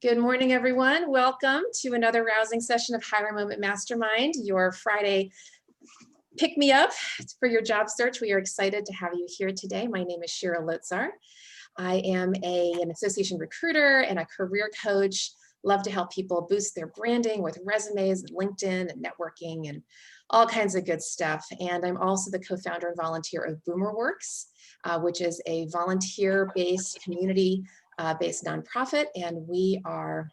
Good morning, everyone. Welcome to another rousing session of Hire Moment Mastermind, your Friday pick-me-up for your job search. We are excited to have you here today. My name is Shira Lotzar. I am an association recruiter and a career coach. Love to help people boost their branding with resumes, and LinkedIn, and networking, and all kinds of good stuff. And I'm also the co-founder and volunteer of BoomerWorks, which is a volunteer-based community based nonprofit, and we are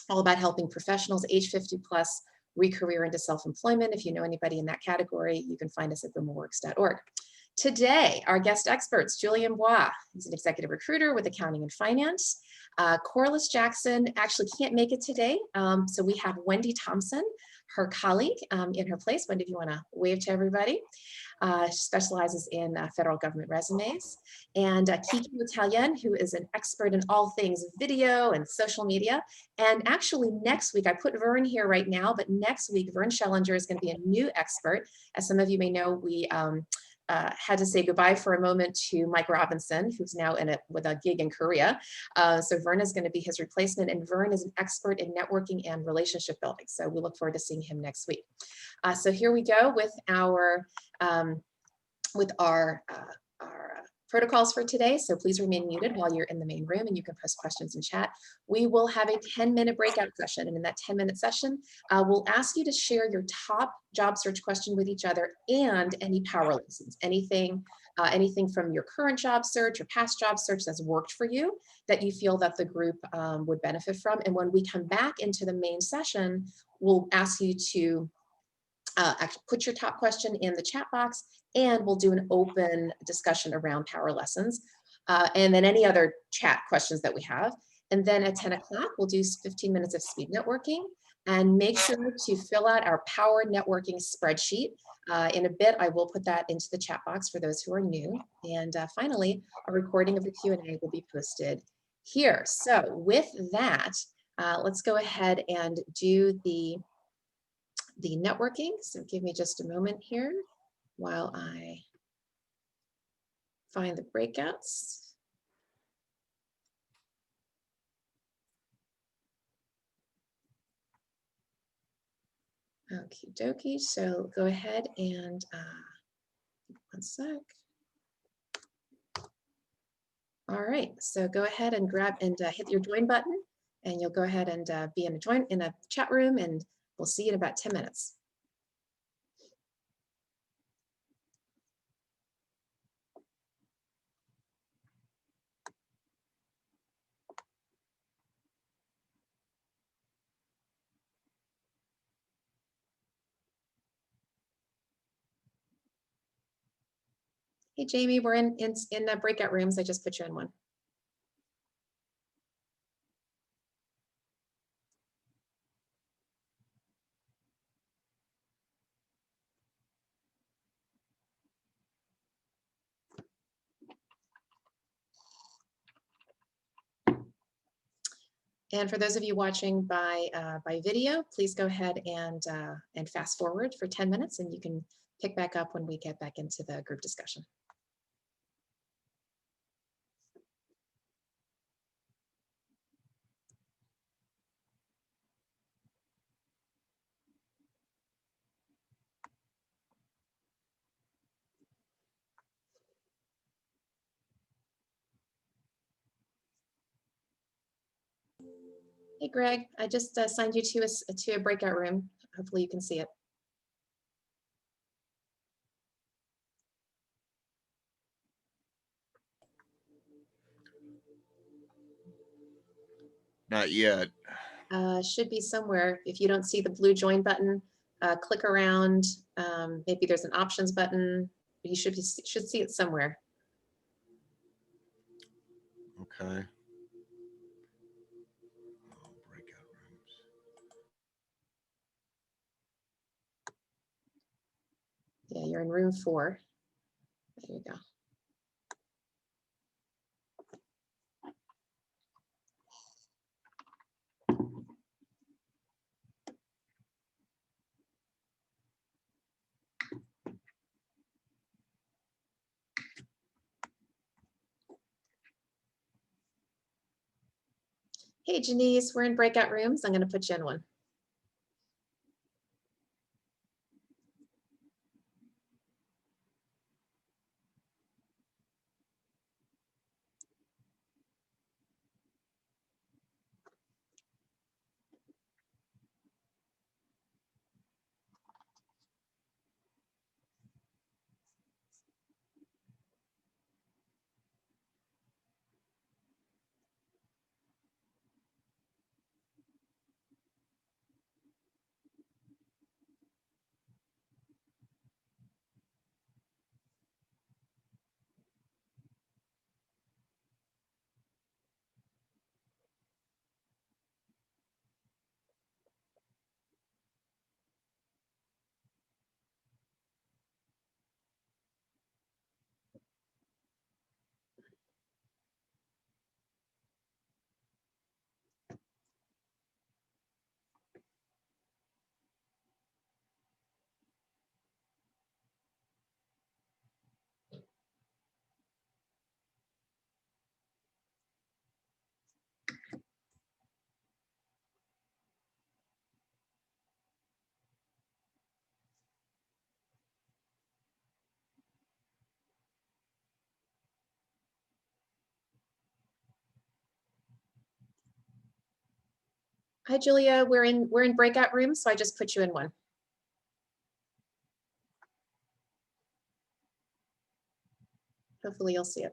all about helping professionals age 50 plus re-career into self-employment. If you know anybody in that category, you can find us at boomerworks.org. Today, our guest experts, Julien Bois, he's an executive recruiter with accounting and finance. Corliss Jackson actually can't make it today, so we have Wendy Thompson, her colleague, in her place. Wendy, if you want to wave to everybody. She specializes in federal government resumes. And KiKi L'Italien, who is an expert in all things video and social media. And actually next week, I put Vern here right now, but next week, Vern Schellinger is going to be a new expert. As some of you may know, we had to say goodbye for a moment to Mike Robinson, who's now with a gig in Korea. So Vern is going to be his replacement, and Vern is an expert in networking and relationship building. So we look forward to seeing him next week. So here we go with our protocols for today. So please remain muted while you're in the main room, and you can post questions in chat. We will have a 10-minute breakout session, and in that 10-minute session, we'll ask you to share your top job search question with each other and any power lessons, anything from your current job search or past job search that's worked for you that you feel that the group would benefit from. And when we come back into the main session, we'll ask you to actually put your top question in the chat box, and we'll do an open discussion around power lessons and then any other chat questions that we have. And then at 10 o'clock, we'll do 15 minutes of speed networking, and make sure to fill out our power networking spreadsheet. In a bit, I will put that into the chat box for those who are new. And finally, a recording of the Q&A will be posted here. So with that, let's go ahead and do the networking. So give me just a moment here while I find the breakouts. Okie dokie. So go ahead and one sec. All right. So go ahead and grab and hit your join button, and you'll go ahead and be in a chat room, and we'll see you in about 10 minutes. Hey, Jamie, we're in breakout rooms. I just put you in one. And for those of you watching by video, please go ahead and fast forward for 10 minutes, and you can pick back up when we get back into the group discussion. Hey, Greg, I just assigned you to a breakout room. Hopefully you can see it. Not yet. Should be somewhere. If you don't see the blue join button, click around. Maybe there's an options button. You should see it somewhere. Okay. Breakout rooms. Yeah, you're in room 4. There you go. Hey, Janice, we're in breakout rooms. I'm going to put you in one. Hi, Julia. We're in breakout rooms, so I just put you in one. Hopefully you'll see it.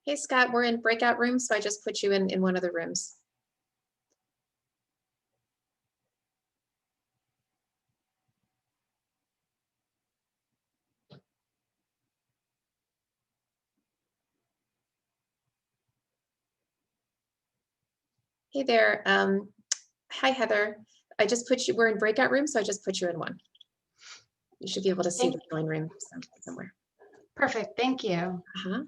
Hey, Scott, we're in breakout rooms, so I just put you in one of the rooms. Hey there. Hi, Heather. I just put you, we're in breakout rooms, so I just put you in one. You should be able to see the join room somewhere. Perfect, thank you. Uh-huh.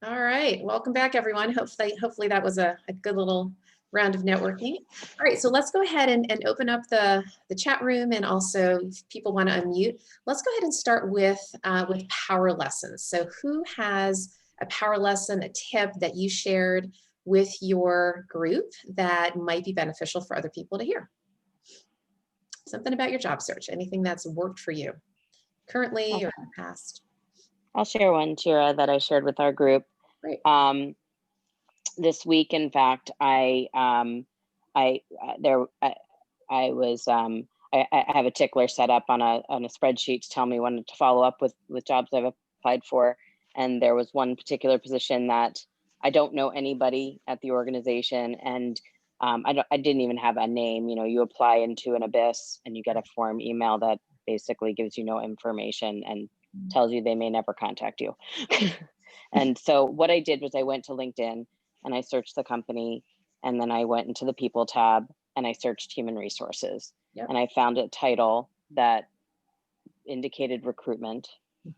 All right, welcome back, everyone. Hopefully that was a good little round of networking. All right, so let's go ahead and open up the chat room, and also if people want to unmute, let's go ahead and start with power lessons. So who has a power lesson, a tip that you shared with your group that might be beneficial for other people to hear? Something about your job search, anything that's worked for you currently or in the past. I'll share one, Shira, that I shared with our group. Great. This week, in fact, I have a tickler set up on a spreadsheet to tell me when to follow up with jobs I've applied for, and there was one particular position that I don't know anybody at the organization, and I didn't even have a name. You know, you apply into an abyss and you get a form email that basically gives you no information and tells you they may never contact you. And so what I did was I went to LinkedIn and I searched the company, and then I went into the people tab and I searched human resources. Yep. And I found a title that indicated recruitment,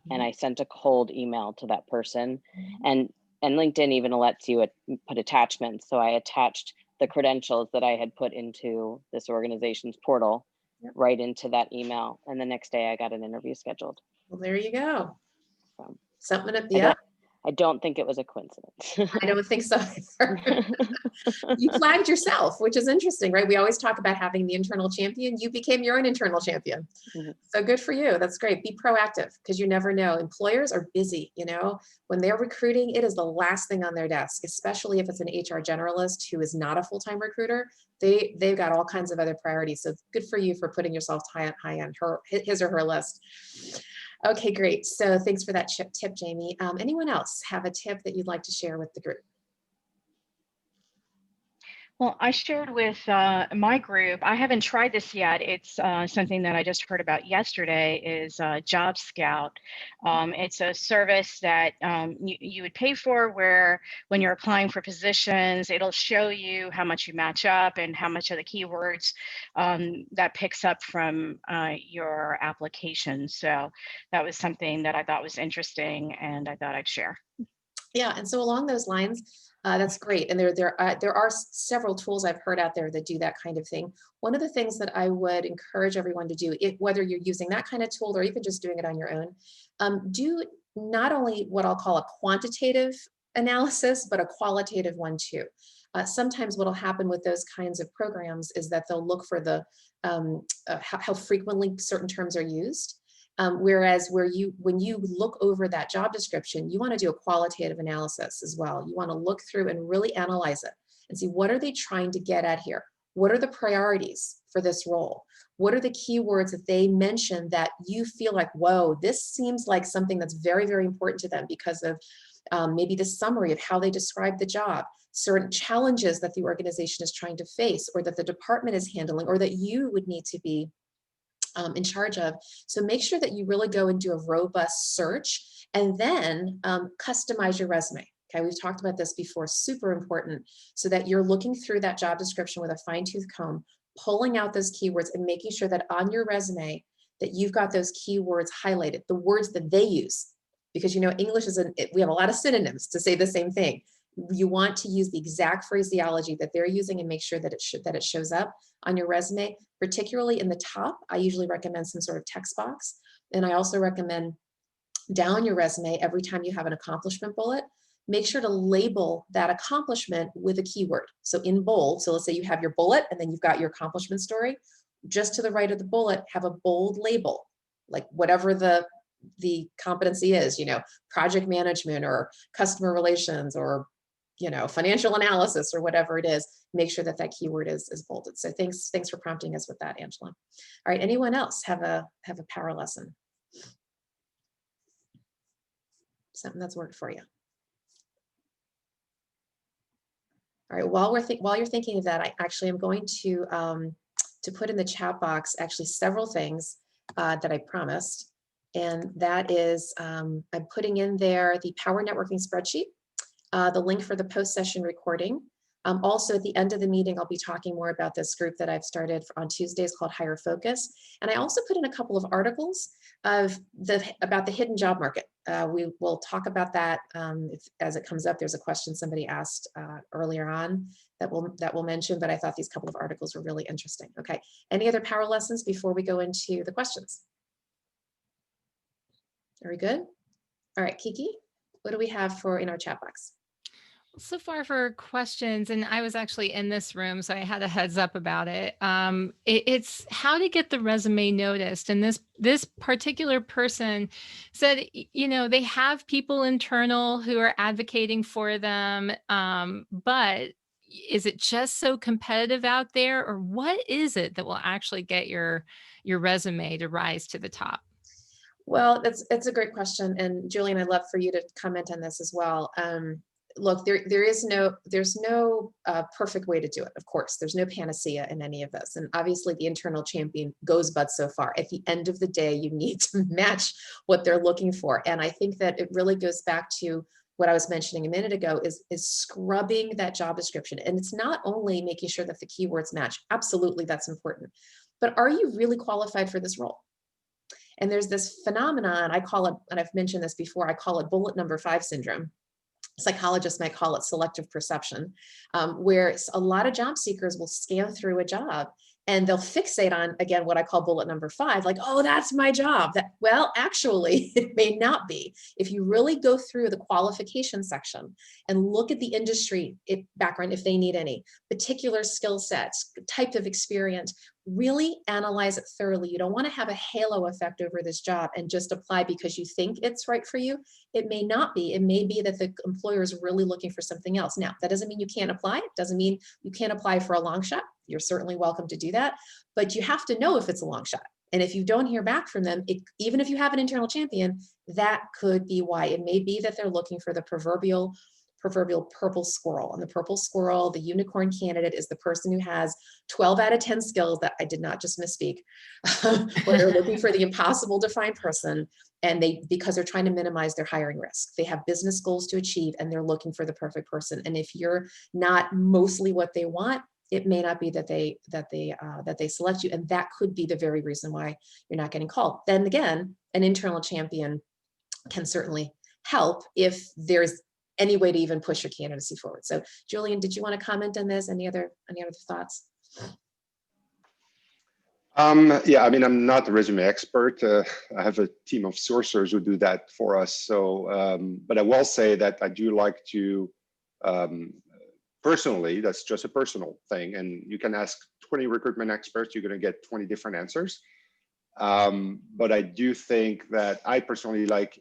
and Mhm. I sent a cold email to that person. And LinkedIn even lets you put attachments. So I attached the credentials that I had put into this organization's portal Yep. right into that email. And the next day I got an interview scheduled. Well, there you go. So Something up, I yeah. don't think it was a coincidence. I don't think so either. You flagged yourself, which is interesting, right? We always talk about having the internal champion. You became your own internal champion. Mhm. So good for you. That's great. Be proactive because you never know. Employers are busy, you know, when they're recruiting, it is the last thing on their desk, especially if it's an HR generalist who is not a full-time recruiter. They've got all kinds of other priorities. So good for you for putting yourself high on his or her list. Okay, great. So thanks for that tip, Jamie. Anyone else have a tip that you'd like to share with the group? Well, I shared with my group, I haven't tried this yet. It's something that I just heard about yesterday is Job Scout. It's a service that you would pay for where when you're applying for positions, it'll show you how much you match up and how much of the keywords that picks up from your application. So that was something that I thought was interesting and I thought I'd share. Yeah, and so along those lines, that's great. And there are several tools I've heard out there that do that kind of thing. One of the things that I would encourage everyone to do, whether you're using that kind of tool or even just doing it on your own, do not only what I'll call a quantitative analysis, but a qualitative one too. Sometimes what will happen with those kinds of programs is that they'll look for the how frequently certain terms are used. Whereas when you look over that job description, you want to do a qualitative analysis as well. You want to look through and really analyze it and see what are they trying to get at here? What are the priorities for this role? What are the keywords that they mention that you feel like, whoa, this seems like something that's very, very important to them because of maybe the summary of how they describe the job, certain challenges that the organization is trying to face or that the department is handling or that you would need to be in charge of. So make sure that you really go and do a robust search and then customize your resume. Okay, we've talked about this before, super important, so that you're looking through that job description with a fine-tooth comb, pulling out those keywords and making sure that on your resume that you've got those keywords highlighted, the words that they use. Because you know, English we have a lot of synonyms to say the same thing. You want to use the exact phraseology that they're using and make sure that it shows up on your resume, particularly in the top. I usually recommend some sort of text box. And I also recommend down your resume, every time you have an accomplishment bullet, make sure to label that accomplishment with a keyword. So in bold, so let's say you have your bullet and then you've got your accomplishment story. Just to the right of the bullet, have a bold label, like whatever the competency is, you know, project management or customer relations or financial analysis or whatever it is, make sure that that keyword is bolded. So thanks for prompting us with that, Angela. All right, anyone else have a power lesson? Something that's worked for you. All right, while you're thinking of that, I actually am going to put in the chat box actually several things that I promised. And that is, I'm putting in there the Power Networking spreadsheet, the link for the post-session recording. Also, at the end of the meeting, I'll be talking more about this group that I've started on Tuesdays called Higher Focus. And I also put in a couple of articles about the hidden job market. We will talk about that as it comes up. There's a question somebody asked earlier on that we'll mention, but I thought these couple of articles were really interesting. Okay, any other power lessons before we go into the questions? Very good. All right, KiKi, what do we have in our chat box? So far for questions, and I was actually in this room, so I had a heads up about it. It's how to get the resume noticed. And this particular person said, they have people internal who are advocating for them, but is it just so competitive out there, or what is it that will actually get your resume to rise to the top? Well, it's a great question, and Julian, I'd love for you to comment on this as well. Look, there's no perfect way to do it. Of course, there's no panacea in any of this, and obviously the internal champion goes but so far. At the end of the day, you need to match what they're looking for, and I think that it really goes back to what I was mentioning a minute ago is scrubbing that job description, and it's not only making sure that the keywords match. Absolutely, that's important, but are you really qualified for this role? And there's this phenomenon, I call it, and I've mentioned this before, I call it bullet number 5 syndrome. Psychologists might call it selective perception, where a lot of job seekers will scan through a job and they'll fixate on, again, what I call bullet number 5, like, oh, that's my job. Well, actually, it may not be. If you really go through the qualification section and look at the industry background, if they need any particular skill sets, type of experience, really analyze it thoroughly. You don't want to have a halo effect over this job and just apply because you think it's right for you. It may not be. It may be that the employer is really looking for something else. Now, that doesn't mean you can't apply. It doesn't mean you can't apply for a long shot. You're certainly welcome to do that, but you have to know if it's a long shot. And if you don't hear back from them, even if you have an internal champion, that could be why. It may be that they're looking for the proverbial purple squirrel. And the purple squirrel, the unicorn candidate, is the person who has 12 out of 10 skills, that I did not just misspeak, where they're looking for the impossible to find person. And because they're trying to minimize their hiring risk, they have business goals to achieve and they're looking for the perfect person. And if you're not mostly what they want, it may not be that they select you. And that could be the very reason why you're not getting called. Then again, an internal champion can certainly help if there's any way to even push your candidacy forward. So Julian, did you want to comment on this? Any other thoughts? Yeah, I mean, I'm not a resume expert. I have a team of sourcers who do that for us. So, but I will say that I do like to, personally, that's just a personal thing. And you can ask 20 recruitment experts, you're going to get 20 different answers. But I do think that I personally like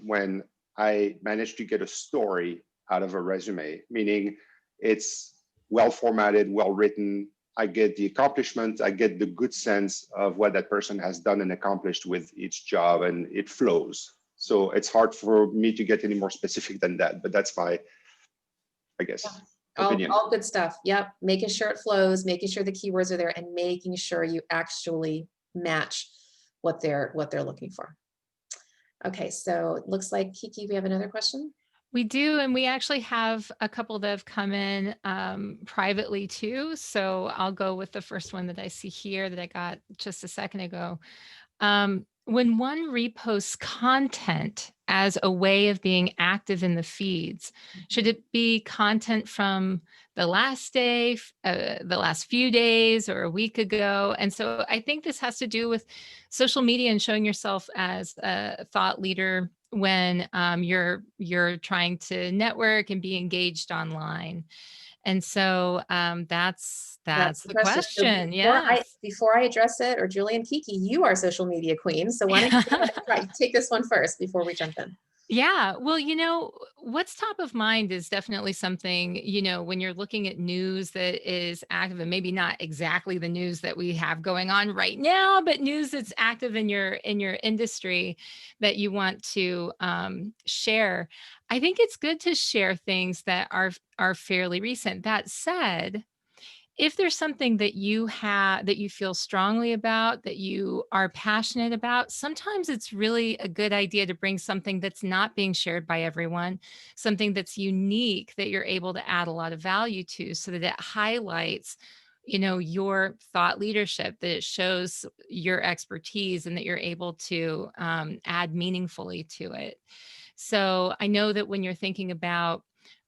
when I managed to get a story out of a resume, meaning it's well formatted, well written. I get the accomplishment, I get the good sense of what that person has done and accomplished with each job, and it flows. So it's hard for me to get any more specific than that, but that's my, I guess, opinion. All good stuff. Yep. Making sure it flows, making sure the keywords are there, and making sure you actually match what they're looking for. Okay, so it looks like, KiKi, we have another question. We do, and we actually have a couple that have come in privately too. So I'll go with the first one that I see here that I got just a second ago. When one reposts content as a way of being active in the feeds, should it be content from the last day, the last few days, or a week ago? And so I think this has to do with social media and showing yourself as a thought leader when you're trying to network and be engaged online. And so that's the question. So before I address it, or Julian, KiKi, you are social media queen. So why don't you go ahead and try, take this one first before we jump in. Yeah. Well, what's top of mind is definitely something, when you're looking at news that is active, and maybe not exactly the news that we have going on right now, but news that's active in your industry that you want to share. I think it's good to share things that are fairly recent. That said, if there's something that you feel strongly about, that you are passionate about, sometimes it's really a good idea to bring something that's not being shared by everyone, something that's unique that you're able to add a lot of value to, so that it highlights, your thought leadership, that it shows your expertise, and that you're able to add meaningfully to it. So I know that when you're thinking about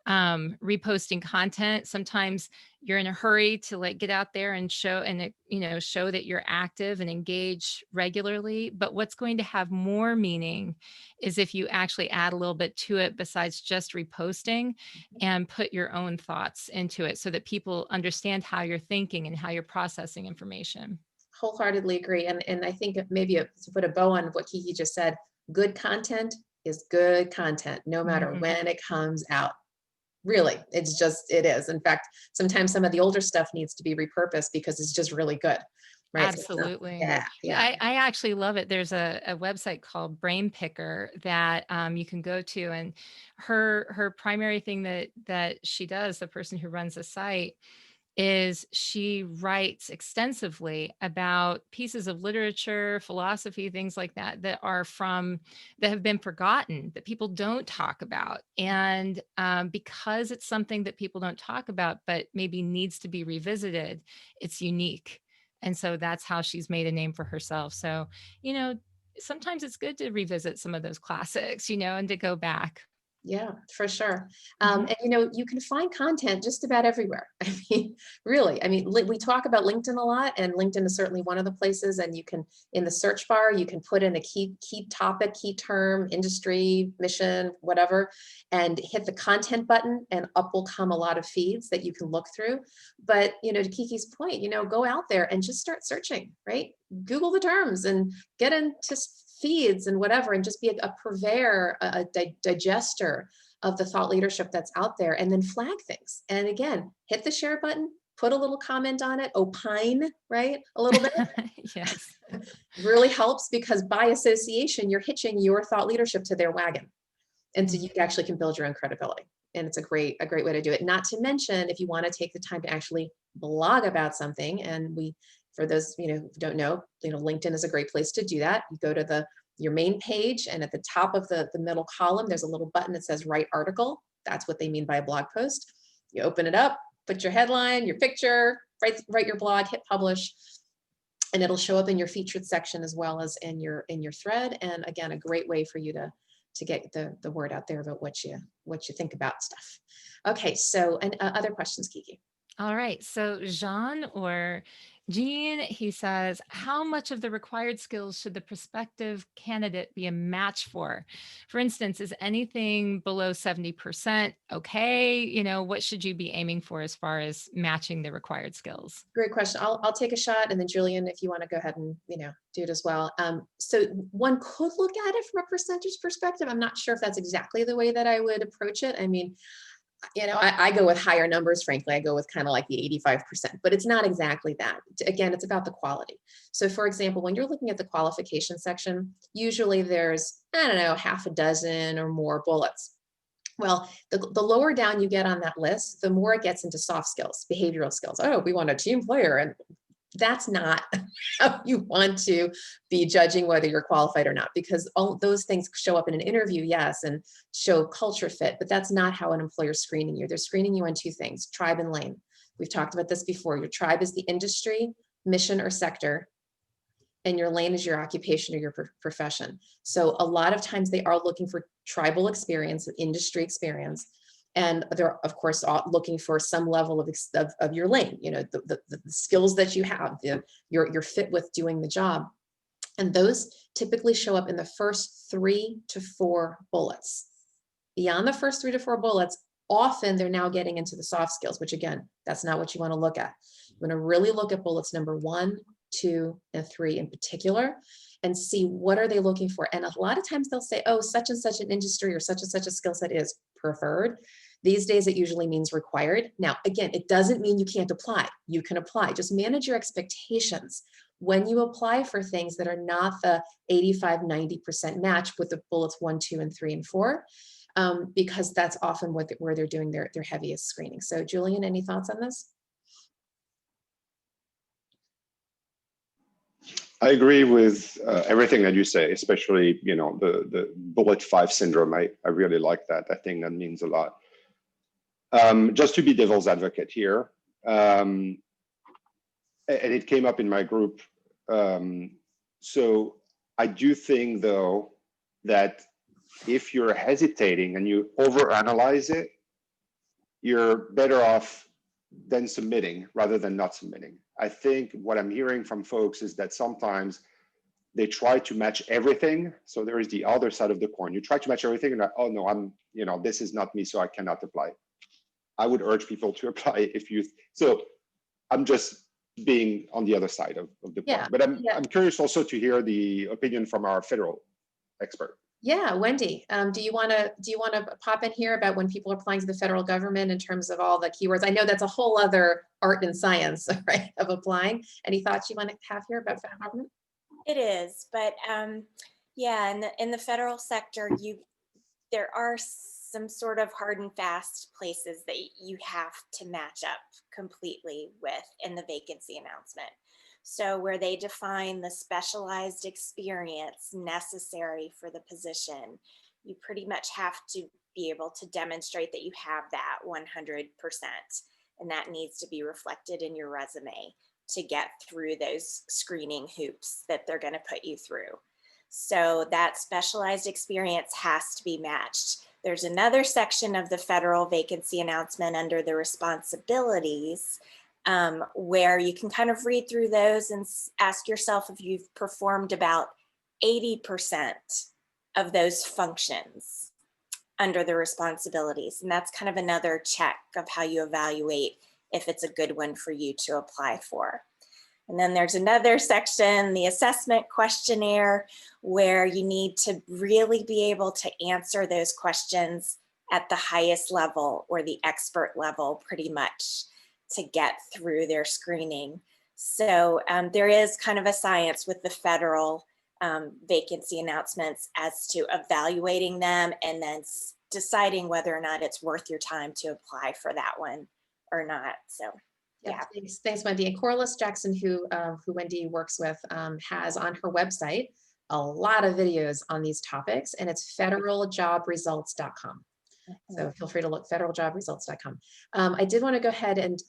reposting content, sometimes you're in a hurry to get out there and show that you're active and engage regularly. But what's going to have more meaning is if you actually add a little bit to it besides just reposting, and put your own thoughts into it, so that people understand how you're thinking and how you're processing information. Wholeheartedly agree. And I think maybe to put a bow on what KiKi just said, good content is good content, no matter when it comes out. Really, it is. In fact, sometimes some of the older stuff needs to be repurposed because it's just really good. Right? Absolutely. So yeah. I actually love it. There's a website called Brain Picker that you can go to, and her primary thing that she does, the person who runs the site, is she writes extensively about pieces of literature, philosophy, things like that that have been forgotten, that people don't talk about. And because it's something that people don't talk about, but maybe needs to be revisited, it's unique. And so that's how she's made a name for herself. So, sometimes it's good to revisit some of those classics, you know, and to go back. Yeah, for sure. Mhm. And you know, you can find content just about everywhere. I mean, really, I mean, we talk about LinkedIn a lot, and LinkedIn is certainly one of the places. And you can, in the search bar, you can put in a key topic, key term, industry, mission, whatever, and hit the content button, and up will come a lot of feeds that you can look through. But you know, to Kiki's point, you know, go out there and just start searching, right? Google the terms and get into feeds and whatever, and just be a purveyor, a digester of the thought leadership that's out there, and then flag things. And again, hit the share button, put a little comment on it, opine, right? A little bit Yes. really helps, because by association, you're hitching your thought leadership to their wagon. And so Mm. you actually can build your own credibility. And it's a great way to do it. Not to mention, if you want to take the time to actually blog about something, and for those, you know, who don't know, you know, LinkedIn is a great place to do that. You go to your main page, and at the top of the middle column, there's a little button that says write article. That's what they mean by a blog post. You open it up, put your headline, your picture, write your blog, hit publish, and it'll show up in your featured section as well as in your thread. And again, a great way for you to get the word out there about what you think about stuff. Okay, so and other questions, Kiki? All right. So Jean or Jean, he says, how much of the required skills should the prospective candidate be a match for? For instance, is anything below 70% okay? You know, what should you be aiming for as far as matching the required skills? Great question. I'll take a shot, and then Julian, if you want to go ahead and, you know, do it as well. So one could look at it from a percentage perspective. I'm not sure if that's exactly the way that I would approach it. I mean, you know, I go with higher numbers, frankly. I go with kind of like the 85%, but it's not exactly that. Again, it's about the quality. So for example, when you're looking at the qualification section, usually there's, I don't know, half a dozen or more bullets. Well, the lower down you get on that list, the more it gets into soft skills, behavioral skills. Oh, we want a team player. And that's not how you want to be judging whether you're qualified or not, because all those things show up in an interview, yes, and show culture fit, but that's not how an employer's screening you. They're screening you on two things: tribe and lane. We've talked about this before. Your tribe is the industry, mission, or sector, and your lane is your occupation or your profession. So a lot of times they are looking for tribal experience, industry experience, and they're of course looking for some level of your lane, you know, the skills that you have, you're fit with doing the job. And those typically show up in the first 3 to 4 bullets. Beyond the first 3 to 4 bullets, often they're now getting into the soft skills, which again, that's not what you want to look at. You want to really look at bullets number 1, 2, and 3 in particular, and see what are they looking for. And a lot of times they'll say, oh, such and such an industry or such and such a skill set is preferred. These days it usually means required. Now, again, it doesn't mean you can't apply. You can apply. Just manage your expectations when you apply for things that are not the 85-90% match with the bullets 1, 2, and 3, and 4, because that's often where they're doing their heaviest screening. So Julian, any thoughts on this? I agree with everything that you say, especially, you know, the bullet 5 syndrome. I really like that. I think that means a lot. Just to be devil's advocate here, and it came up in my group. So I do think, though, that if you're hesitating and you overanalyze it, you're better off than submitting rather than not submitting. I think what I'm hearing from folks is that sometimes they try to match everything. So there is the other side of the coin. You try to match everything and like, oh no, you know, this is not me, so I cannot apply. I would urge people to apply so I'm just being on the other side of the point. But I'm curious also to hear the opinion from our federal expert. Yeah, Wendy, do you want to pop in here about when people are applying to the federal government in terms of all the keywords? I know that's a whole other art and science, right, of applying. Any thoughts you want to have here about federal government? It is, but yeah, in the federal sector, there are some sort of hard and fast places that you have to match up completely with in the vacancy announcement. So where they define the specialized experience necessary for the position, you pretty much have to be able to demonstrate that you have that 100%. And that needs to be reflected in your resume to get through those screening hoops that they're going to put you through. So that specialized experience has to be matched. There's another section of the federal vacancy announcement under the responsibilities where you can kind of read through those and ask yourself if you've performed about 80% of those functions under the responsibilities. And that's kind of another check of how you evaluate if it's a good one for you to apply for. And then there's another section, the assessment questionnaire, where you need to really be able to answer those questions at the highest level or the expert level pretty much to get through their screening. So there is kind of a science with the federal vacancy announcements as to evaluating them and then deciding whether or not it's worth your time to apply for that one or not. So yeah. Thanks, Wendy. And Corliss Jackson, who Wendy works with, has on her website a lot of videos on these topics, and it's federaljobresults.com. So feel free to look federaljobresults.com. I did want to go ahead and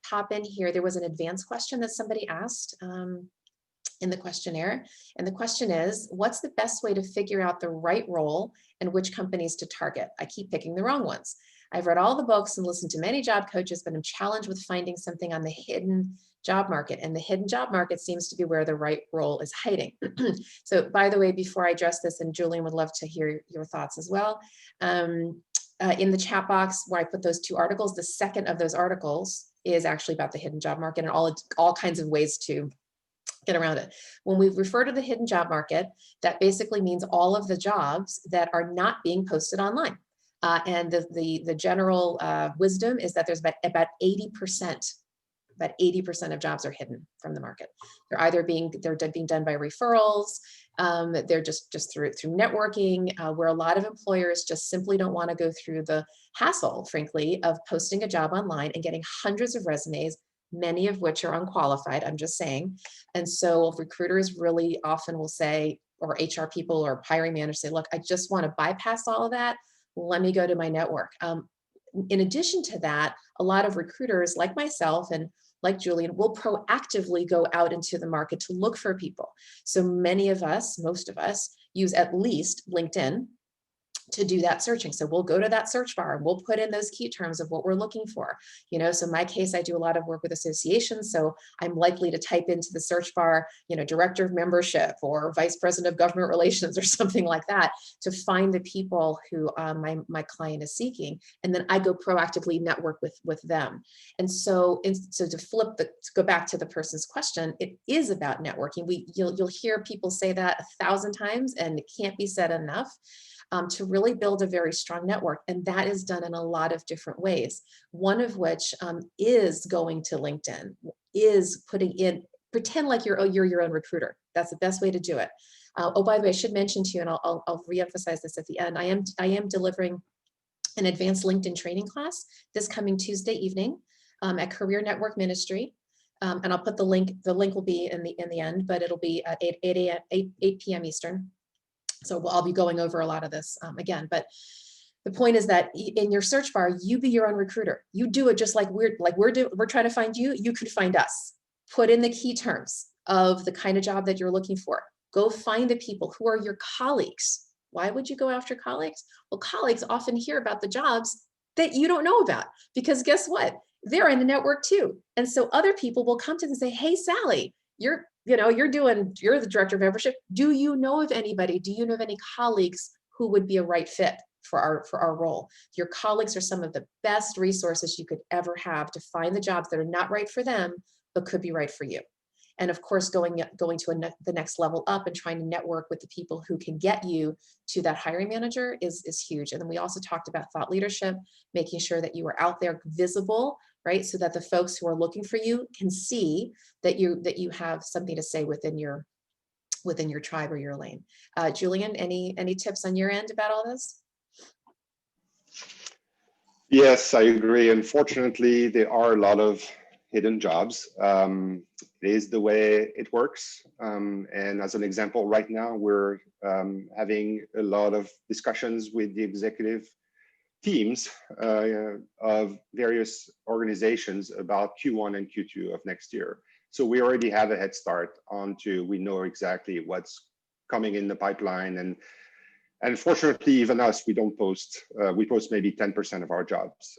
pop in here. There was an advanced question that somebody asked in the questionnaire. And the question is, what's the best way to figure out the right role and which companies to target? I keep picking the wrong ones. I've read all the books and listened to many job coaches, but I'm challenged with finding something on the hidden job market. And the hidden job market seems to be where the right role is hiding. So by the way, before I address this, and Julian would love to hear your thoughts as well, in the chat box where I put those 2 articles, the second of those articles is actually about the hidden job market and all kinds of ways to get around it. When we refer to the hidden job market, that basically means all of the jobs that are not being posted online. And the general wisdom is that there's about 80%. About 80% of jobs are hidden from the market. They're either being done by referrals. They're just through networking, where a lot of employers just simply don't want to go through the hassle, frankly, of posting a job online and getting hundreds of resumes, many of which are unqualified, I'm just saying. And so recruiters really often will say, or HR people or hiring managers say, look, I just want to bypass all of that. Let me go to my network. In addition to that, a lot of recruiters like myself and like Julian will proactively go out into the market to look for people. So many of us, most of us, use at least LinkedIn to do that searching. So we'll go to that search bar and we'll put in those key terms of what we're looking for. So in my case, I do a lot of work with associations. So I'm likely to type into the search bar, director of membership or vice president of government relations or something like that to find the people who my client is seeking. And then I go proactively network with them. And so to go back to the person's question, it is about networking. You'll hear people say that 1,000 times and it can't be said enough. To really build a very strong network. And that is done in a lot of different ways. One of which is going to LinkedIn, is putting in, pretend like you're your own recruiter. That's the best way to do it. Oh, by the way, I should mention to you, and I'll reemphasize this at the end, I am delivering an advanced LinkedIn training class this coming Tuesday evening at Career Network Ministry. And I'll put the link will be in the end, but it'll be at 8 p.m. Eastern. So I'll be going over a lot of this again, but the point is that in your search bar, you be your own recruiter. You do it just like we're trying to find you. You could find us. Put in the key terms of the kind of job that you're looking for. Go find the people who are your colleagues. Why would you go after colleagues? Well, colleagues often hear about the jobs that you don't know about, because guess what? They're in the network too. And so other people will come to them and say, hey, Sally, you're the director of membership. Do you know of anybody? Do you know of any colleagues who would be a right fit for our role? Your colleagues are some of the best resources you could ever have to find the jobs that are not right for them, but could be right for you. And of course, going to the next level up and trying to network with the people who can get you to that hiring manager is huge. And then we also talked about thought leadership, making sure that you are out there visible, right? So that the folks who are looking for you can see that you have something to say within your tribe or your lane. Julian, any tips on your end about all this? Yes, I agree. Unfortunately, there are a lot of hidden jobs. It is the way it works. And as an example, right now, we're having a lot of discussions with the executive teams of various organizations about Q1 and Q2 of next year. So we already have a head start we know exactly what's coming in the pipeline. And fortunately, even us, we don't post, we post maybe 10% of our jobs.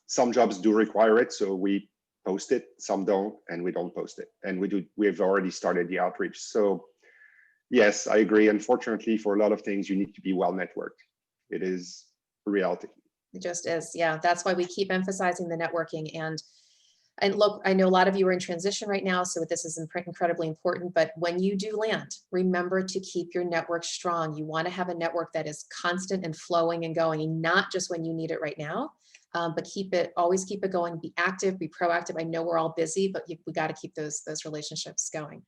Some jobs do require it, so we post it, some don't, and we don't post it. And we've already started the outreach. So yes, I agree. Unfortunately, for a lot of things, you need to be well networked. It is a reality. It just is. Yeah, that's why we keep emphasizing the networking. And look, I know a lot of you are in transition right now, so this is incredibly important, but when you do land, remember to keep your network strong. You want to have a network that is constant and flowing and going, and not just when you need it right now, but always keep it going, be active, be proactive. I know we're all busy, but we got to keep those relationships going.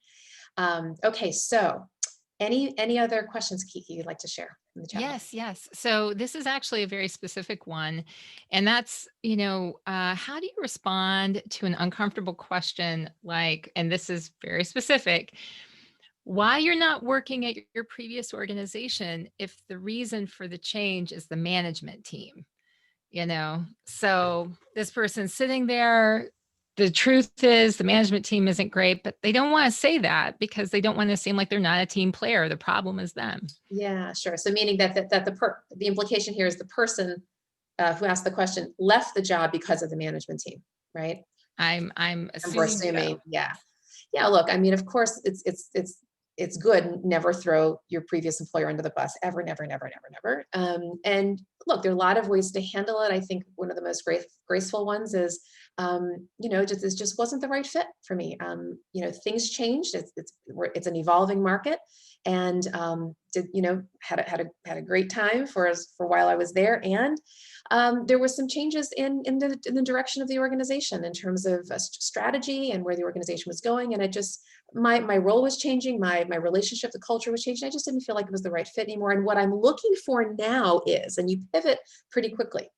Okay, so any other questions, KiKi, you'd like to share in the chat? Yes. So this is actually a very specific one. And that's, how do you respond to an uncomfortable question like, and this is very specific, why you're not working at your previous organization if the reason for the change is the management team? So this person's sitting there. The truth is the management team isn't great, but they don't want to say that because they don't want to seem like they're not a team player. The problem is them. Yeah, sure. So meaning that the implication here is the person who asked the question left the job because of the management team, right? I'm We're assuming. assuming, yeah. Look, I mean, of course, it's good. Never throw your previous employer under the bus, ever, never. And look, there are a lot of ways to handle it. I think one of the most graceful ones is, this just wasn't the right fit for me. Things changed. It's an evolving market, and had a great time for while I was there, and there were some changes in the direction of the organization in terms of strategy and where the organization was going, and it just my role was changing, my relationship, the culture was changing. I just didn't feel like it was the right fit anymore. And what I'm looking for now is, and you pivot pretty quickly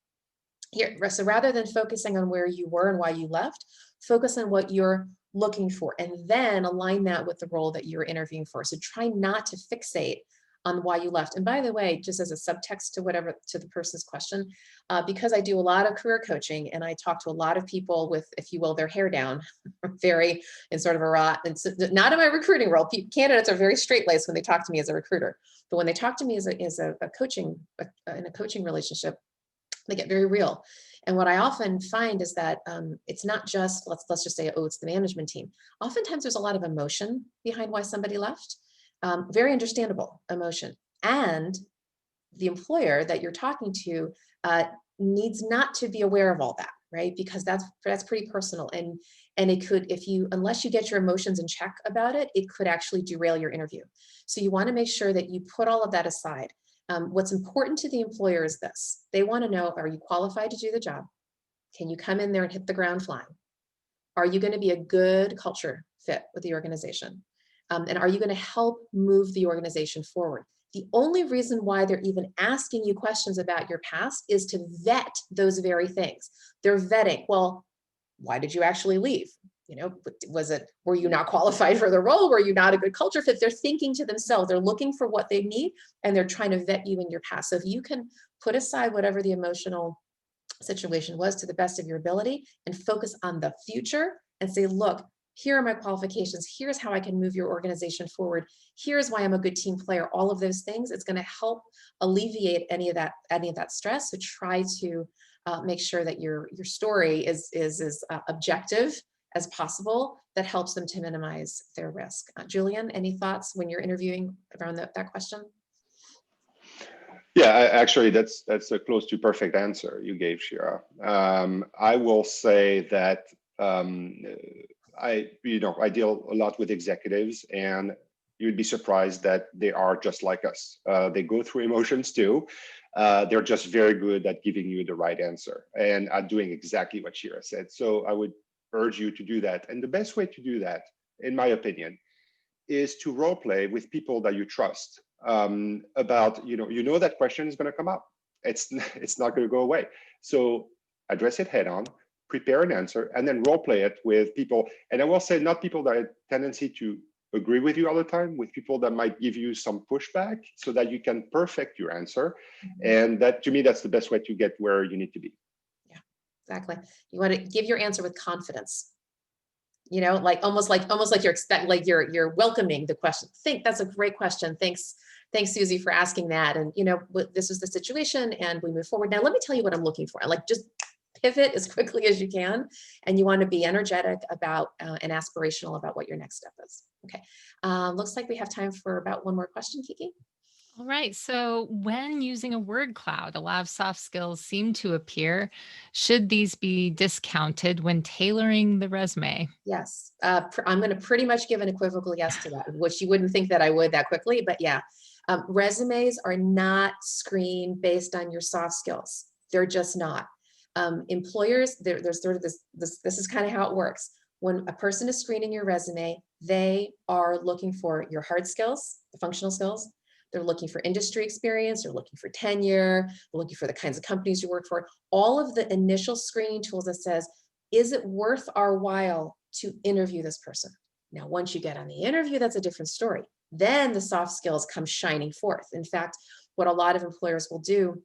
here. So rather than focusing on where you were and why you left, focus on what you're looking for, and then align that with the role that you're interviewing for. So try not to fixate on why you left. And by the way, just as a subtext to the person's question, because I do a lot of career coaching and I talk to a lot of people with, if you will, their hair down, very in sort of a rot, and so, not in my recruiting role. Candidates are very straight-laced when they talk to me as a recruiter, but when they talk to me as a coaching, in a coaching relationship, they get very real. And what I often find is that it's not just, let's just say, oh, it's the management team. Oftentimes there's a lot of emotion behind why somebody left. Very understandable emotion. And the employer that you're talking to needs not to be aware of all that, right? Because that's pretty personal. And it could, unless you get your emotions in check about it, it could actually derail your interview. So you want to make sure that you put all of that aside. What's important to the employer is this. They want to know, are you qualified to do the job? Can you come in there and hit the ground flying? Are you going to be a good culture fit with the organization? And are you going to help move the organization forward? The only reason why they're even asking you questions about your past is to vet those very things. They're vetting, well, why did you actually leave? Were you not qualified for the role? Were you not a good culture fit? They're thinking to themselves, they're looking for what they need, and they're trying to vet you in your past. So if you can put aside whatever the emotional situation was to the best of your ability and focus on the future and say, look, here are my qualifications. Here's how I can move your organization forward. Here's why I'm a good team player. All of those things, it's going to help alleviate any of that stress. So try to make sure that your story is as objective as possible. That helps them to minimize their risk. Julien, any thoughts when you're interviewing around that question? Yeah, actually, that's a close to perfect answer you gave, Shira. I will say that I deal a lot with executives, and you'd be surprised that they are just like us. They go through emotions too. They're just very good at giving you the right answer and at doing exactly what Shira said. So I would urge you to do that. And the best way to do that, in my opinion, is to role play with people that you trust. About that question is going to come up. It's not going to go away. So address it head on, prepare an answer, and then role play it with people. And I will say, not people that have a tendency to agree with you all the time, with people that might give you some pushback so that you can perfect your answer. And that, to me, that's the best way to get where you need to be. Yeah, exactly. You want to give your answer with confidence. You know, like almost like you're welcoming the question. That's a great question. Thanks, Susie, for asking that. And you know, this is the situation, and we move forward. Now, let me tell you what I'm looking for. Like, just pivot as quickly as you can, and you want to be energetic about and aspirational about what your next step is. Okay, looks like we have time for about one more question, KiKi. All right. So when using a word cloud, a lot of soft skills seem to appear. Should these be discounted when tailoring the resume? Yes, I'm going to pretty much give an equivocal yes to that, which you wouldn't think that I would that quickly, but yeah. Resumes are not screened based on your soft skills. They're just not. Employers, there's sort of this is kind of how it works. When a person is screening your resume, they are looking for your hard skills, the functional skills. They're looking for industry experience. They're looking for tenure. They're looking for the kinds of companies you work for. All of the initial screening tools that says, is it worth our while to interview this person? Now, once you get on the interview, that's a different story. Then the soft skills come shining forth. In fact, what a lot of employers will do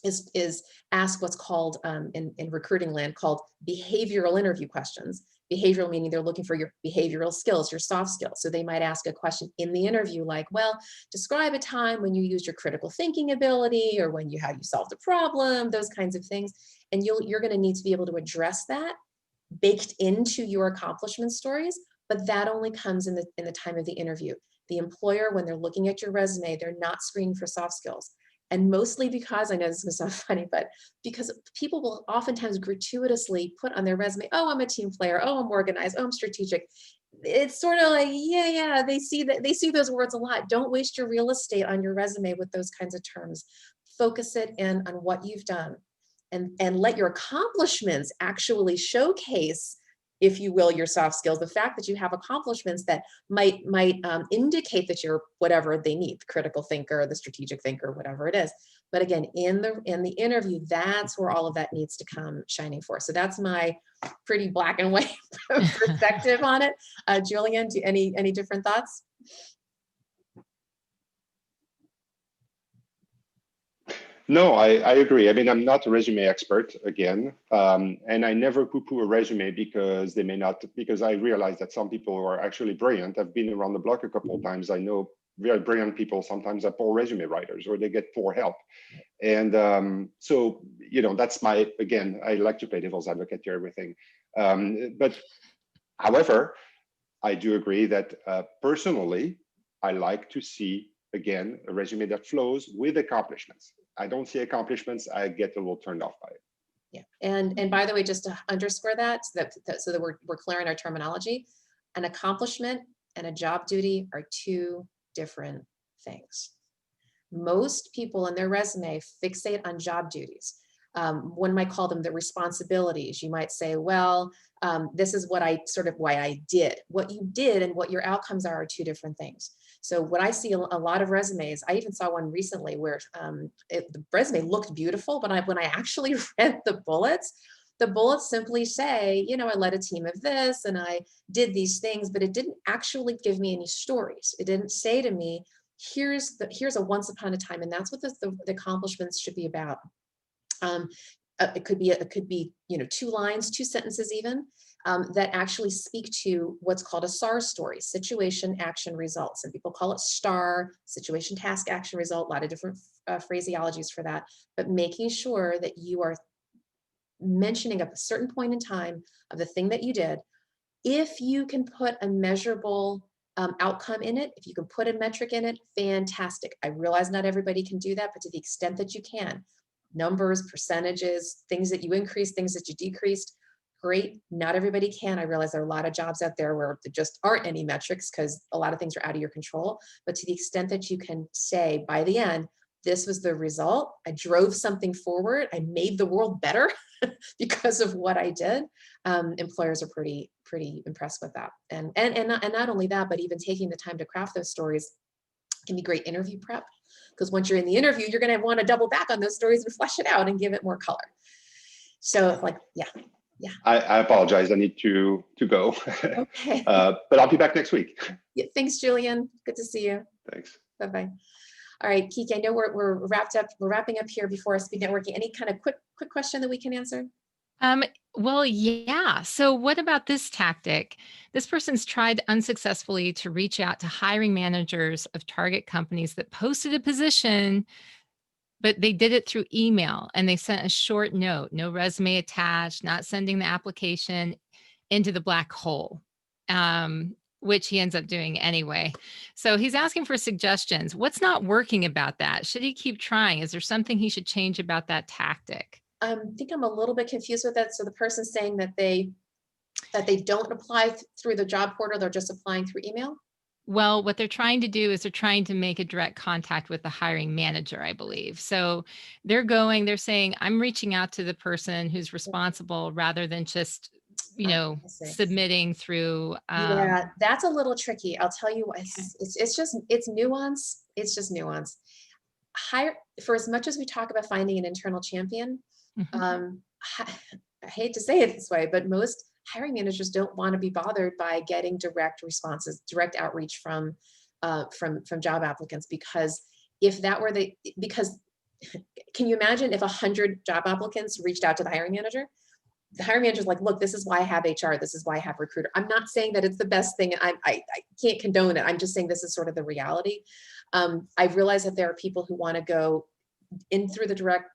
is ask what's called in recruiting land called behavioral interview questions. Behavioral meaning they're looking for your behavioral skills, your soft skills. So they might ask a question in the interview like, well, describe a time when you used your critical thinking ability, or how you solved a problem, those kinds of things. And you're going to need to be able to address that baked into your accomplishment stories, but that only comes in the time of the interview. The employer, when they're looking at your resume, they're not screening for soft skills. And mostly because, I know this is going to sound funny, but because people will oftentimes gratuitously put on their resume, oh, I'm a team player, oh, I'm organized, oh, I'm strategic. It's sort of like, yeah, they see those words a lot. Don't waste your real estate on your resume with those kinds of terms. Focus it in on what you've done, and let your accomplishments actually showcase, if you will, your soft skills. The fact that you have accomplishments that might indicate that you're whatever they need, the critical thinker, the strategic thinker, whatever it is. But again, in the interview, that's where all of that needs to come shining forth. So that's my pretty black and white perspective on it. Julian, any different thoughts? No, I agree. I mean, I'm not a resume expert again, and I never poo-poo a resume because they may not, because I realize that some people are actually brilliant. I've been around the block a couple of times. I know very brilliant people sometimes are poor resume writers, or they get poor help. And so, you know, that's again, I like to play devil's advocate to everything. But however, I do agree that personally, I like to see, again, a resume that flows with accomplishments. I don't see accomplishments, I get a little turned off by it. Yeah, and by the way, just to underscore that, so that we're clear in our terminology, an accomplishment and a job duty are two different things. Most people in their resume fixate on job duties. One might call them the responsibilities. You might say, well, this is why I did. What you did and what your outcomes are two different things. So what I see a lot of resumes, I even saw one recently where the resume looked beautiful, but when I actually read the bullets simply say, you know, I led a team of this and I did these things, but it didn't actually give me any stories. It didn't say to me, here's a once upon a time, and that's what the accomplishments should be about. It could be, you know, 2 lines, 2 sentences even, that actually speak to what's called a SAR story, situation, action, result. Some people call it STAR, situation, task, action, result, a lot of different phraseologies for that, but making sure that you are mentioning a certain point in time of the thing that you did. If you can put a measurable outcome in it, if you can put a metric in it, fantastic. I realize not everybody can do that, but to the extent that you can, numbers, percentages, things that you increased, things that you decreased, great. Not everybody can. I realize there are a lot of jobs out there where there just aren't any metrics because a lot of things are out of your control. But to the extent that you can say by the end, this was the result, I drove something forward, I made the world better because of what I did, employers are pretty impressed with that. And not only that, but even taking the time to craft those stories can be great interview prep, because once you're in the interview, you're going to want to double back on those stories and flesh it out and give it more color. So like, yeah. I apologize. I need to go. Okay. But I'll be back next week. Yeah, thanks, Julian. Good to see you. Thanks. Bye-bye. All right, KiKi, I know we're wrapping up here before our speed networking. Any kind of quick question that we can answer? Um, well, yeah. So what about this tactic? This person's tried unsuccessfully to reach out to hiring managers of target companies that posted a position, but they did it through email and they sent a short note, no resume attached, not sending the application into the black hole, which he ends up doing anyway. So he's asking for suggestions. What's not working about that? Should he keep trying? Is there something he should change about that tactic? I think I'm a little bit confused with that. So the person's saying that they don't apply through the job portal, they're just applying through email? Well, what they're trying to do is they're trying to make a direct contact with the hiring manager, I believe. So they're saying, I'm reaching out to the person who's responsible rather than just, I see. submitting through. Yeah, that's a little tricky. I'll tell you what, it's nuance. It's just nuance. For as much as we talk about finding an internal champion, Mhm. I hate to say it this way, but most hiring managers don't want to be bothered by getting direct responses, direct outreach from job applicants, because if that were because can you imagine if 100 job applicants reached out to the hiring manager's like, look, this is why I have HR. This is why I have recruiter. I'm not saying that it's the best thing. I can't condone it. I'm just saying this is sort of the reality. I realize that there are people who want to go in through the direct,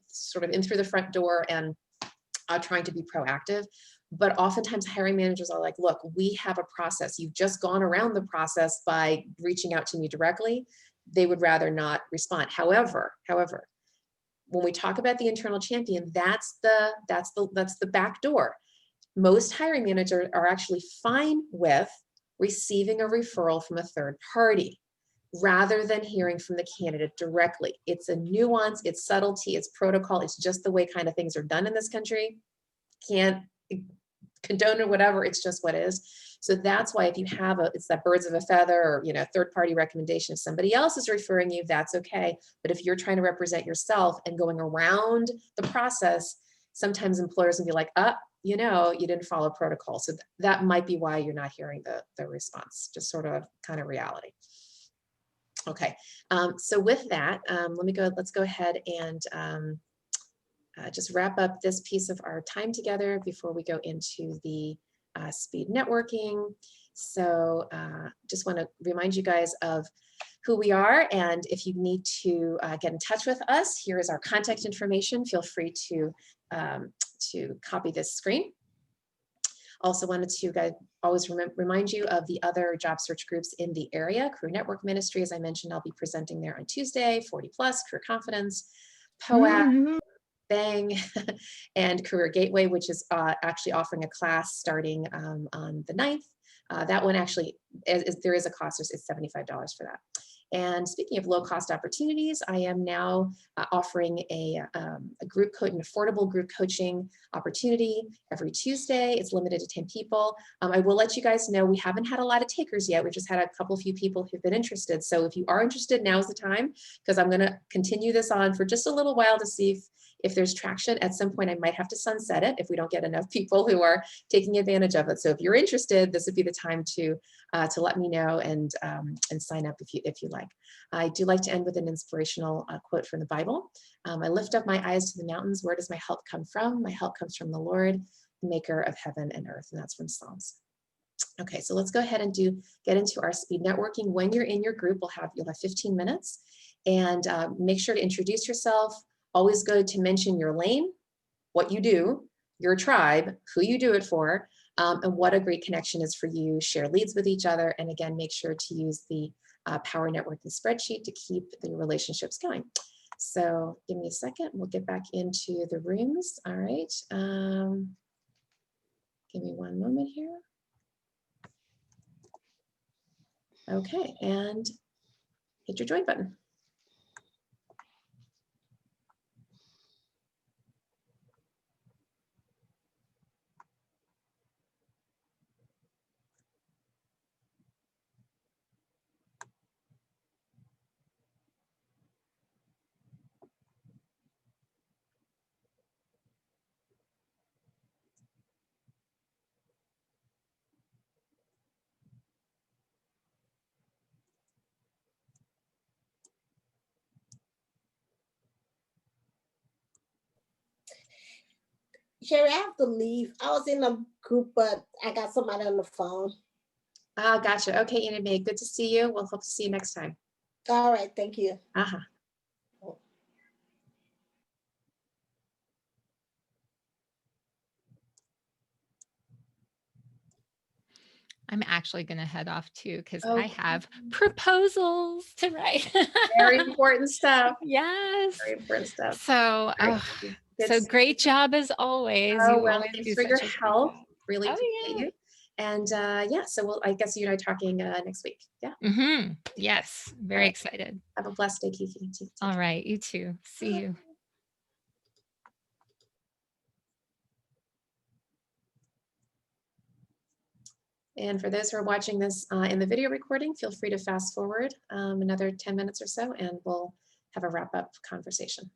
sort of in through the front door and trying to be proactive. But oftentimes hiring managers are like, look, we have a process. You've just gone around the process by reaching out to me directly. They would rather not respond. However, when we talk about the internal champion, that's the back door. Most hiring managers are actually fine with receiving a referral from a third party rather than hearing from the candidate directly. It's a nuance, it's subtlety, it's protocol, it's just the way kind of things are done in this country. Can't condone or whatever, it's just what is. So that's why if you have it's that birds of a feather or third party recommendation, if somebody else is referring you, that's okay. But if you're trying to represent yourself and going around the process, sometimes employers will be like, you didn't follow protocol. So that might be why you're not hearing the response, just sort of kind of reality. Okay, so with that, let's go ahead and just wrap up this piece of our time together before we go into the speed networking. So just want to remind you guys of who we are, and if you need to get in touch with us, here is our contact information. Feel free to copy this screen. Also wanted to always remind you of the other job search groups in the area. Career Network Ministry, as I mentioned, I'll be presenting there on Tuesday. 40 Plus, Career Confidence, POAP, Bang, and Career Gateway, which is actually offering a class starting on the 9th. That one actually, there is a cost, it's $75 for that. And speaking of low-cost opportunities, I am now offering a group an affordable group coaching opportunity every Tuesday. It's limited to 10 people. I will let you guys know we haven't had a lot of takers yet. We've just had a few people who've been interested. So if you are interested, now's the time, because I'm going to continue this on for just a little while to see if there's traction. At some point, I might have to sunset it if we don't get enough people who are taking advantage of it. So if you're interested, this would be the time to let me know and sign up if you like. I do like to end with an inspirational quote from the Bible. I lift up my eyes to the mountains. Where does my help come from? My help comes from the Lord, the maker of heaven and earth. And that's from Psalms. Okay, so let's go ahead and get into our speed networking. When you're in your group, you'll have 15 minutes, and make sure to introduce yourself. Always good to mention your lane, what you do, your tribe, who you do it for, and what a great connection is for you. Share leads with each other, and again, make sure to use the Power Networking spreadsheet to keep the relationships going. So give me a second, we'll get back into the rooms. All right, give me one moment here. Okay, and hit your join button. Sherry, I have to leave. I was in a group, but I got somebody on the phone. Ah, gotcha. Okay, Anna Mae, good to see you. We'll hope to see you next time. All right, thank you. Uh-huh. I'm actually going to head off too because I Okay. have proposals to write. Very important stuff. Yes. Very important stuff. So, Great. Good so to- great job as always. Oh, You well, always thanks do for such your a great help. job. Really Oh, appreciate yeah. you. And yeah, so I guess you and I talking next week. Yeah. Yes. Very right. excited. Have a blessed day, Kiki. Take All care. right. You too. See you. And for those who are watching this in the video recording, feel free to fast forward another 10 minutes or so, and we'll have a wrap up conversation.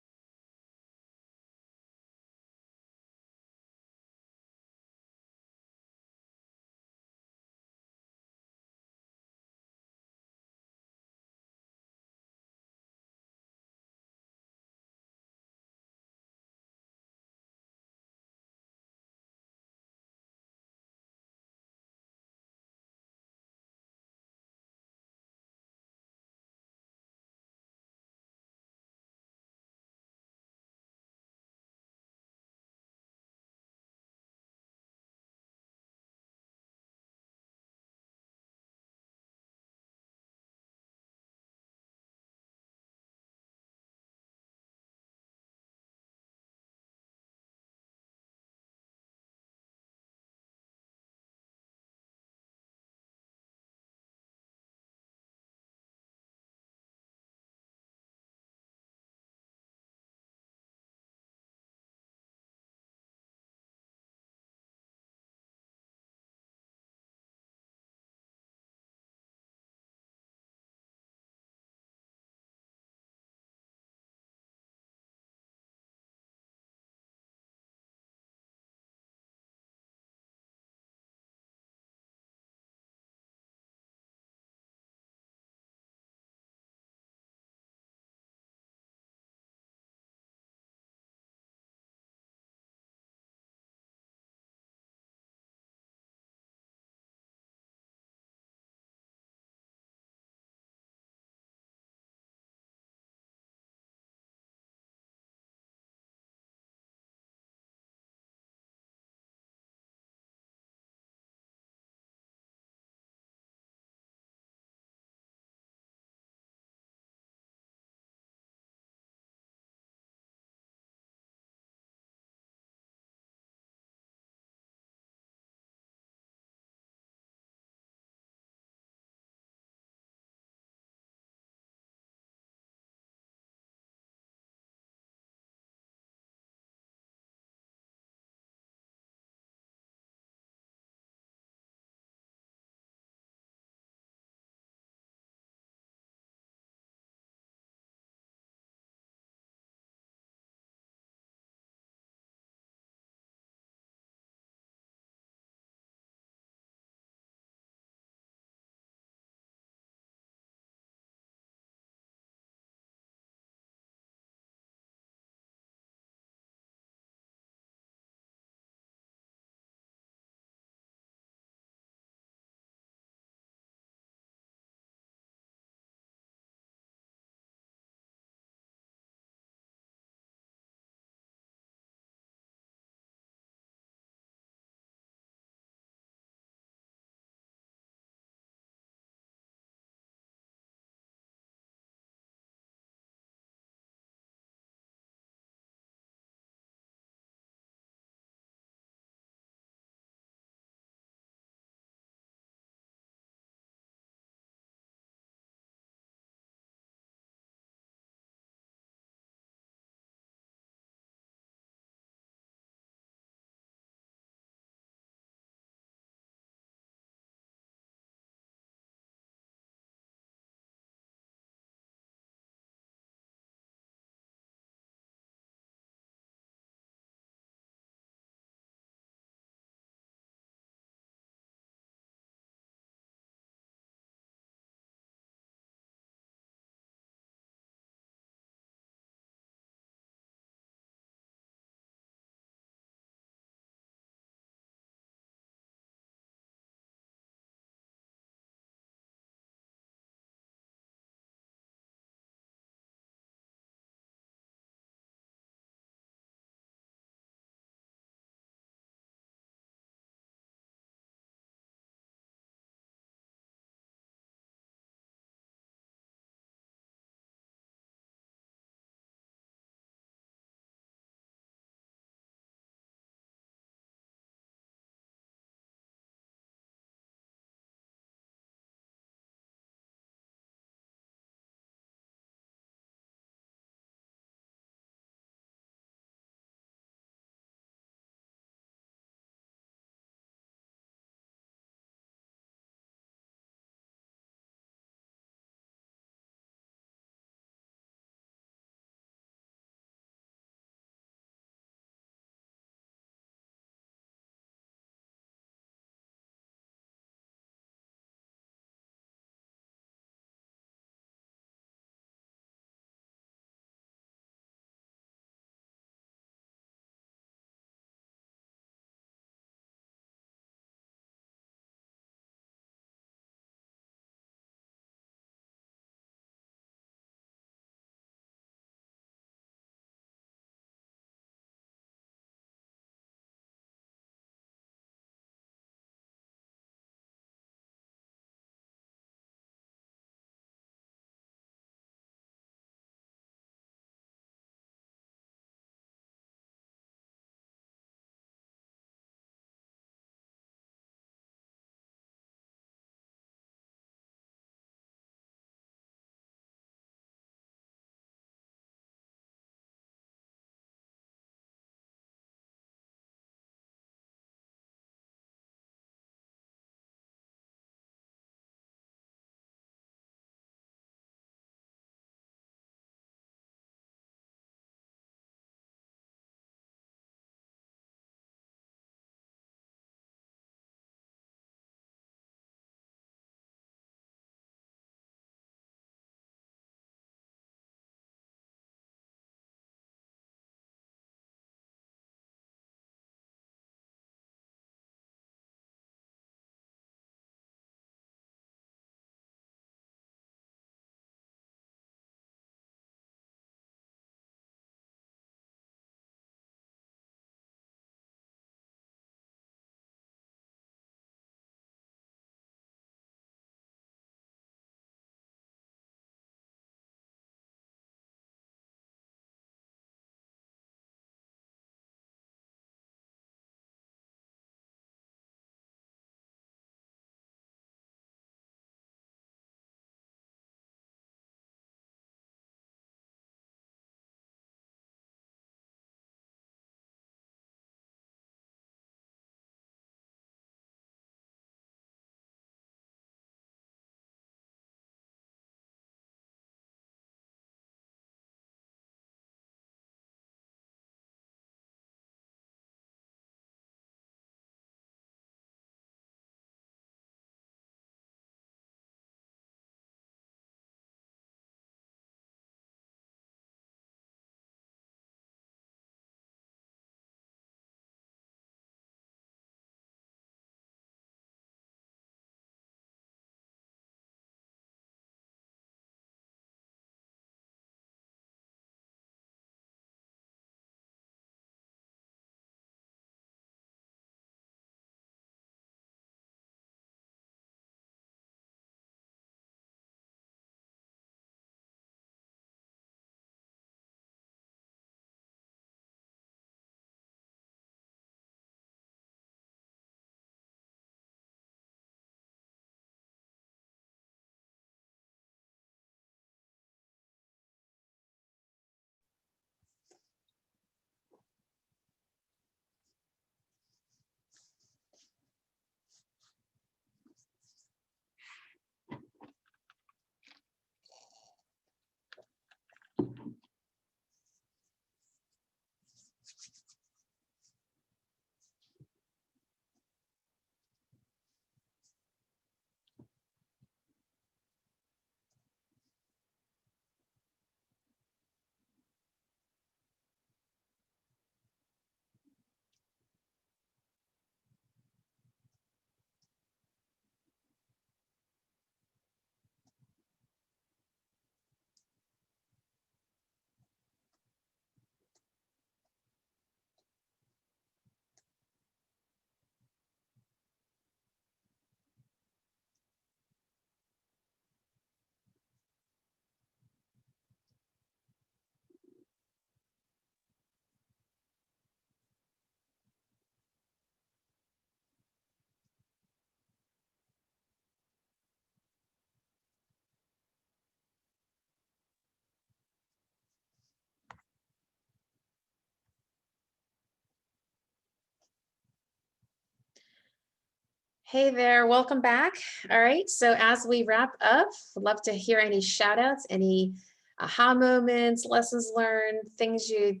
Hey there, welcome back. All right, so as we wrap up, I'd love to hear any shout outs, any aha moments, lessons learned, things you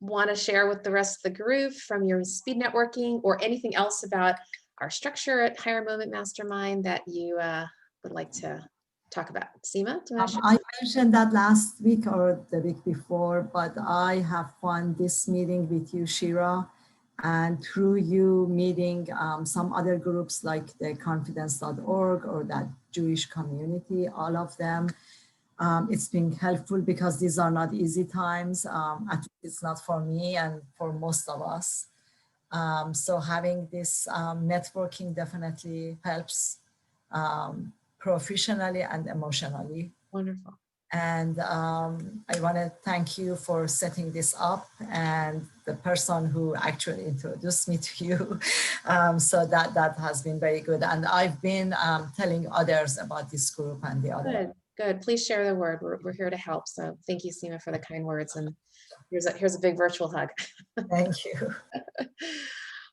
want to share with the rest of the group from your speed networking, or anything else about our structure at Higher Moment Mastermind that you would like to talk about. Seema, do you want to share? I mentioned that last week or the week before, but I have found this meeting with you, Shira, and through you meeting some other groups like the confidence.org or that Jewish community, all of them. It's been helpful because these are not easy times. At least it's not for me and for most of us. So having this networking definitely helps professionally and emotionally. Wonderful. And I want to thank you for setting this up and the person who actually introduced me to you. So that has been very good. And I've been telling others about this group and the other. Good, good. Please share the word. We're here to help. So thank you, Seema, for the kind words. And here's a big virtual hug. Thank you.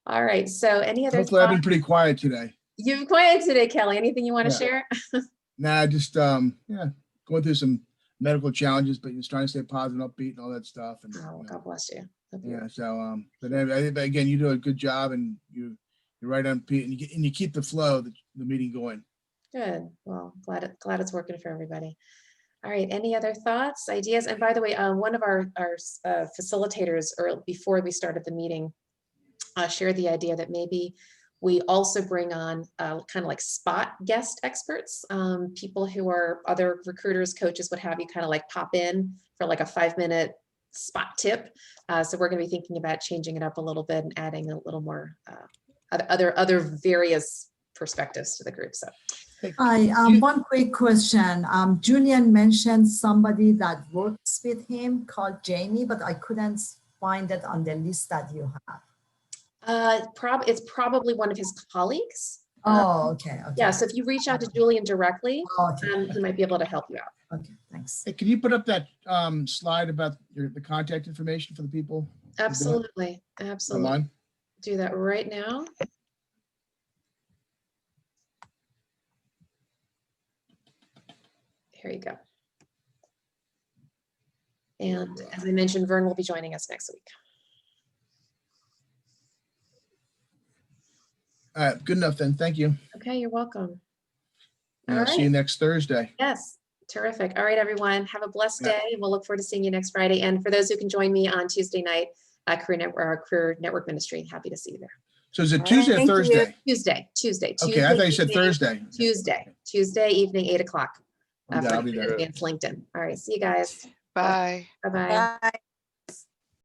All right. So any other Hopefully I've been thoughts? pretty quiet today. You've been quiet today, Kelly. Anything you want to Yeah. share? Nah, just going through some medical challenges, but just trying to stay positive, upbeat, and all that stuff. And Oh, God bless you. yeah, so but anyway, again, you do a good job, and you're right on, Pete, and you keep the flow, the meeting going. Good. Well, glad it's working for everybody. All right. Any other thoughts, ideas? And by the way, one of our facilitators, before we started the meeting, shared the idea that maybe we also bring on kind of like spot guest experts, people who are other recruiters, coaches, what have you, kind of like pop in for like a 5-minute spot tip. So we're going to be thinking about changing it up a little bit and adding a little more other various perspectives to the group. So. Hi, one quick question. Julien mentioned somebody that works with him called Jamie, but I couldn't find it on the list that you have. It's probably one of his colleagues. Oh, okay. Yeah, so if you reach out to Julien directly, Okay. he might be able to help you out. Okay, thanks. Hey, can you put up that slide about the contact information for the people? Absolutely, absolutely. Online? Do that right now. Here you go. And as I mentioned, Vern will be joining us next week. All right, good enough then. Thank you. Okay, you're welcome. And All I'll see you right. next Thursday. Yes, terrific. All right, everyone, have a blessed Yeah. day. We'll look forward to seeing you next Friday. And for those who can join me on Tuesday night, Career Network Ministry, happy to see you there. So is it All Tuesday right, or Thursday? Tuesday. Okay, I thought you said Tuesday Thursday. Tuesday evening, 8 o'clock. Yeah, I'll be there. Advanced LinkedIn. All right, see you guys. Bye. Bye-bye. Bye.